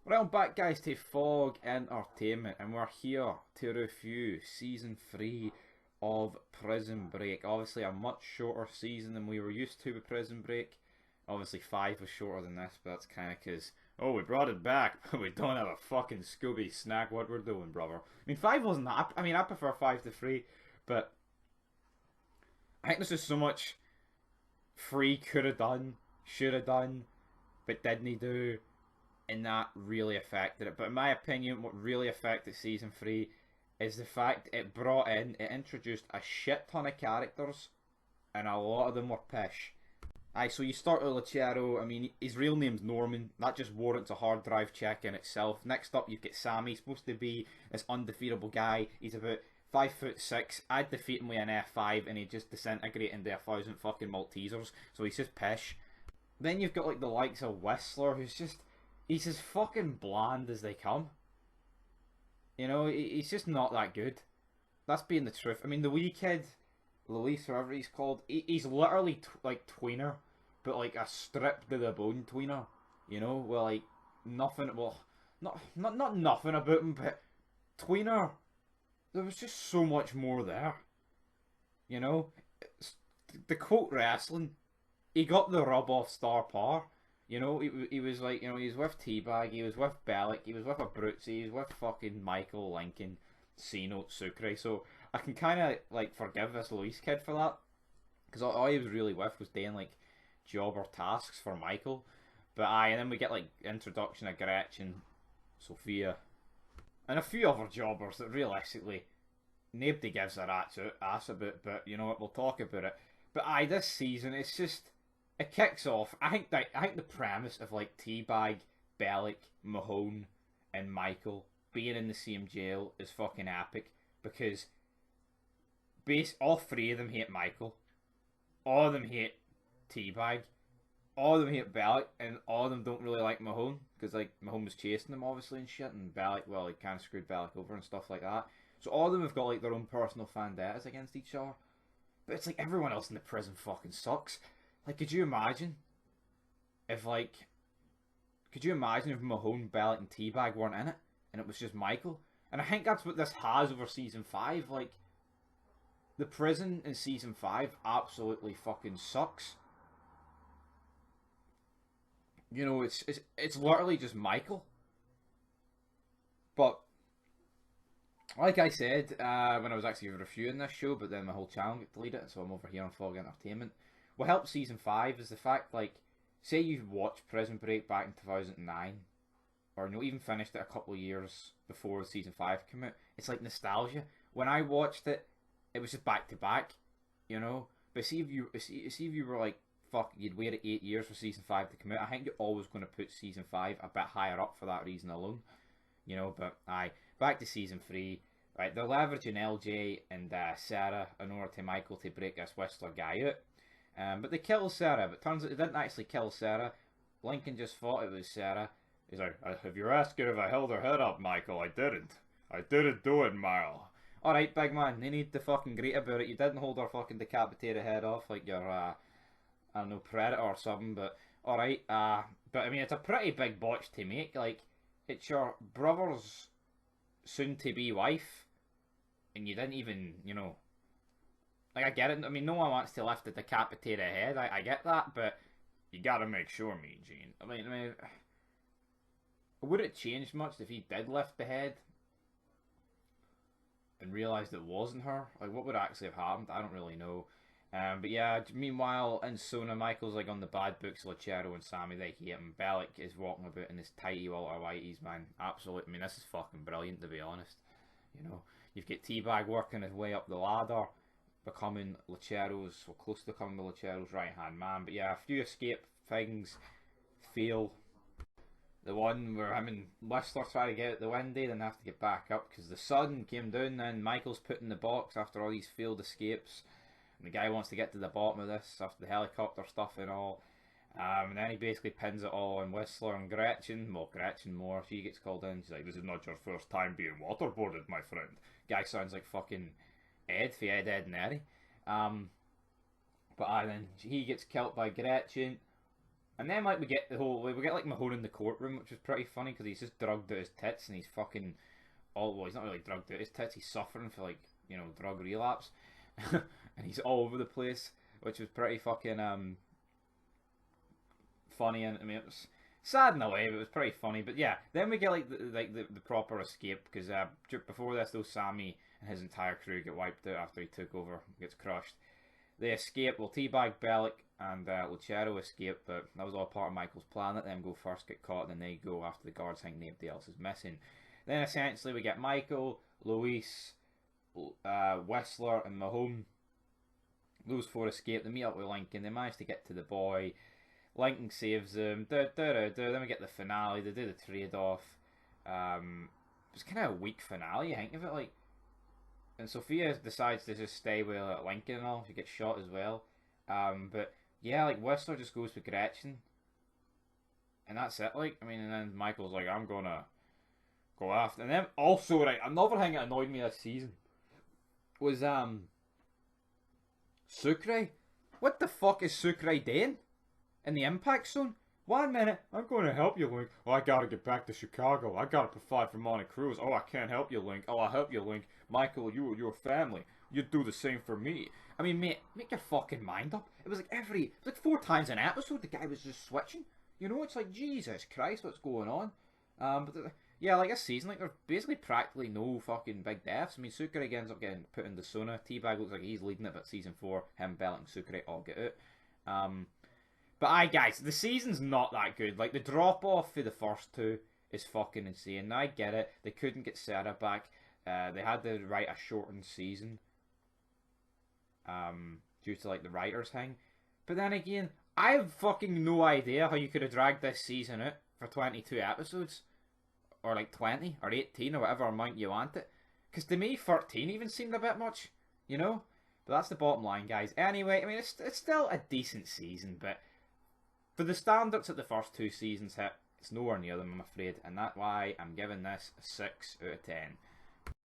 Right, I'm back, guys, to Fog Entertainment, and we're here to review Season 3 of Prison Break. Obviously, a much shorter season than we were used to with Prison Break. Obviously, 5 was shorter than this, but that's kind of because, oh, we brought it back, but we don't have a fucking Scooby snack. What we're doing, brother. I mean, 5 wasn't that. I prefer 5 to 3, but I think there's just so much 3 could have done, should have done, but didn't do, and that really affected it. But in my opinion, what really affected season 3 is the fact it introduced a shit ton of characters, and a lot of them were pish. Aye, so you start with Luchero. I mean, his real name's Norman. That just warrants a hard drive check in itself. Next up, you've got Sammy. He's supposed to be this undefeatable guy. He's about 5'6". I'd defeat him with an F5, and he'd just disintegrate into 1,000 fucking Maltesers. So he's just pish. Then you've got like the likes of Whistler, he's as fucking bland as they come. You know, he's just not that good. That's being the truth. I mean, the wee kid, Luis, whatever he's called, he's literally like tweener, but like a stripped to the bone tweener. You know, well, like nothing. Well, not nothing about him, but tweener. There was just so much more there. You know, the quote wrestling. He got the rub off Star Power. You know, he was like, you know, he was with Teabag, he was with Bellic, he was with Abruzzi, he was with fucking Michael, Lincoln, Ceno, Sucre. So I can kind of like forgive this Luis kid for that, because all he was really with was doing like job or tasks for Michael. But aye, and then we get like introduction of Gretchen, Sophia, and a few other jobbers that realistically nobody gives a rat's ass about. But you know what, we'll talk about it. But aye, this season it's just it kicks off. I think the premise of like Teabag, Bellic, Mahone, and Michael being in the same jail is fucking epic, because all three of them hate Michael, all of them hate Teabag, all of them hate Bellic, and all of them don't really like Mahone because like Mahone was chasing them obviously and shit, and Bellic, well, he kind of screwed Bellic over and stuff like that. So all of them have got like their own personal vendettas against each other. But it's like everyone else in the prison fucking sucks. Like, could you imagine if Mahone, Bellic, and Teabag weren't in it, and it was just Michael? And I think that's what this has over season 5. Like, the prison in season 5 absolutely fucking sucks. You know, it's literally just Michael. But like I said, when I was actually reviewing this show, but then my whole channel got deleted, so I'm over here on Fog Entertainment. What helped season 5 is the fact, like, say you've watched Prison Break back in 2009, or you know, even finished it a couple of years before season 5 came out. It's like nostalgia. When I watched it, it was just back to back, you know. But see if you were like, fuck, you'd waited 8 years for season 5 to come out. I think you're always going to put season 5 a bit higher up for that reason alone, you know. But aye, back to season 3. Right, they're leveraging LJ and Sarah in order to Michael to break this Whistler guy out. But they kill Sarah, but turns out they didn't actually kill Sarah. Lincoln just thought it was Sarah. He's like, if you're asking if I held her head up, Michael, I didn't. I didn't do it, Marl. Alright, big man, they need to fucking greet about it. You didn't hold her fucking decapitated head off like you're, I don't know, Predator or something, but alright. But I mean, it's a pretty big botch to make. Like, it's your brother's soon-to-be wife, and you didn't even, you know, like, I get it. I mean, no one wants to lift a decapitated head. I get that, but you gotta make sure, me, Gene. Would it change much if he did lift the head and realised it wasn't her? Like, what would actually have happened? I don't really know. But yeah, meanwhile, in Sona, Michael's like on the bad books, Luchero and Sammy, they hate him. Bellic is walking about in this tighty Walter Whiteys, man. Absolutely. I mean, this is fucking brilliant, to be honest. You know, you've got Teabag working his way up the ladder, becoming Luchero's, or close to becoming Luchero's right hand man. But yeah, a few escape things fail. The one where him and Whistler try to get out the window, then have to get back up because the sun came down. Then Michael's put in the box after all these failed escapes, and the guy wants to get to the bottom of this after the helicopter stuff and all. And then he basically pins it all on Whistler and Gretchen. Well, Gretchen more. She gets called in. She's like, "This is not your first time being waterboarded, my friend." Guy sounds like fucking Ed for Ed, Ed and Eddie. But then he gets killed by Gretchen. And then like we get like Mahone in the courtroom, which is pretty funny because he's just drugged out his tits and he's fucking well, he's not really drugged out his tits. He's suffering for like drug relapse, and he's all over the place, which was pretty fucking funny. And I mean it was sad in a way, but it was pretty funny. But yeah, then we get like the proper escape because before this, though, Sammy and his entire crew get wiped out after he took over, gets crushed. They escape. Well, Teabag, Bellic, and Lucero escape, but that was all part of Michael's plan. Let them go first, get caught, and then they go after the guards think nobody else is missing. Then essentially we get Michael, Luis, Whistler, and Mahone. Those four escape. They meet up with Lincoln. They manage to get to the boy. Lincoln saves them. Then we get the finale. They do the trade-off. It's kind of a weak finale, I think of it like. And Sophia decides to just stay with Lincoln and all. She gets shot as well. But yeah, like Whistler just goes with Gretchen. And that's it, like. I mean, and then Michael's like, I'm gonna go after. And then also, right, another thing that annoyed me this season was Sucre. What the fuck is Sucre doing in the impact zone? 1 minute, I'm going to help you, Link. Oh, I gotta get back to Chicago. I gotta provide for Monte Cruz. Oh, I can't help you, Link. Oh, I'll help you, Link. Michael, your family. You'd do the same for me. I mean, mate, make your fucking mind up. It was like 4 times an episode the guy was just switching. You know, it's like, Jesus Christ, what's going on? Yeah, like this season, like there's basically practically no fucking big deaths. I mean, Sucre ends up getting put in the sauna. Teabag looks like he's leading it, but season 4, him, Bellic, and Sucre all get out. But guys, the season's not that good. Like, the drop-off for the first 2 is fucking insane. Now, I get it. They couldn't get Sarah back. They had to write a shortened season. Due to, like, the writers thing. But then again, I have fucking no idea how you could have dragged this season out for 22 episodes. Or, like, 20 or 18 or whatever amount you want it. Because to me, 13 even seemed a bit much. You know? But that's the bottom line, guys. Anyway, I mean, it's still a decent season, but for the standards that the first 2 seasons hit, it's nowhere near them, I'm afraid, and that's why I'm giving this a 6 out of 10.